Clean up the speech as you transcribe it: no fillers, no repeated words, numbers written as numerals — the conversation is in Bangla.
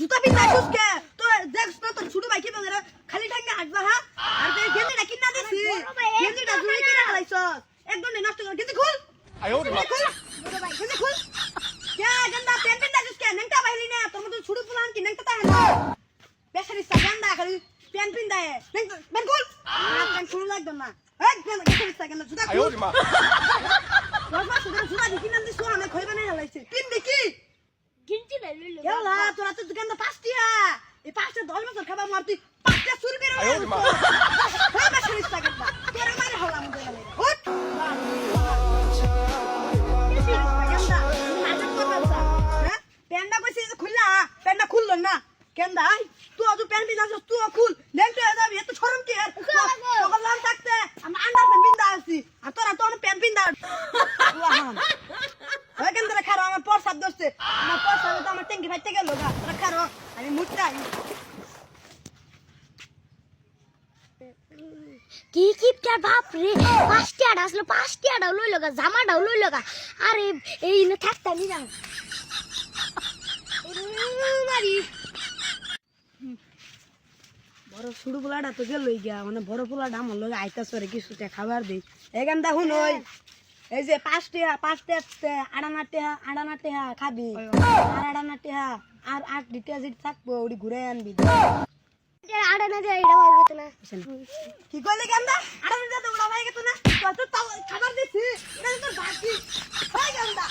জুতা পিন রাখছিস কে তো দেখছ না তোর ছোট ভাই কি বলে খালি ঠাঙ্গে হাঁটবা হ্যাঁ আর তুই গেঞ্জিটা কিনা দিছি গেঞ্জিটা চুরি করে হালাইছস একদম নষ্ট করে গেঞ্জি খুল বড় ভাই গেঞ্জি খুল কে গেন্দা প্যান্ট পিন রাখছিস কে নেংটা বাইলি না তোর মত ছোট ফুলান কি নেংটা তাই না বেশারি সাগান্দা খালি প্যান্ট পিন দেয় নেংটা প্যান্ট খুল প্যান্ট খুল একদম না এই বেশারি সাগান্দা জুতা খুল বাবা সুদরা জুতা দি কিনা দিছ আমি কইবা না হালাইছি পিন দেখি গিনছি না লইলো কেলা তোরা তো দোকানটা পাঁচটিয়া এই পাঁচটা 10 বছর খাবার মার তুই পাঁচটা চুরি বের হয়ে হ্যাঁ বেশারি সাগান্দা তোর মানে হলা মধ্যে গেলে হট প্যান্ডা কইছে খুললা প্যান্ডা খুললো না কেন্দা তুই তো প্যান্ট পিন আছিস তুই খুল লেংটা হয়ে যাবি এত শরম কি আর তখন লাম থাকতে আমি আন্ডার প্যান্ট পিন আছি আর তোরা তো প্যান্ট পিন দা ওই কেন্দা খারো আমার প্রসাদ দছে আমার প্রসাদ তো আমার ট্যাঙ্কি ফাইতে গেল গা তোরা খারো আমি মুটটা কি কিপটার বাপ রে পাঁচটা আসলে পাঁচটা লইলো গা জামাটাও লইলো গা আরে এই না থাকতামই না মারি বড় শুরু পোলাটা তো গেলই গিয়া মানে বড় পোলাটা আমার লগে আইতাছে রে কিছুটা খাবার দেই এখান দেখুন ওই এই যে পাঁচটা আড়ানাটে খাবি আর আড়ানাটে আর 8 ডিটা যেটা থাকবো ওটি ঘুরে আনবি আড়া না দিয়ে এটা মারবে তো না কি কইলি গেন্দা আড়ানাটে তো উড়া ভাই গেত না তো খাবার দিছি এটা তো বাকি ভাই গেন্দা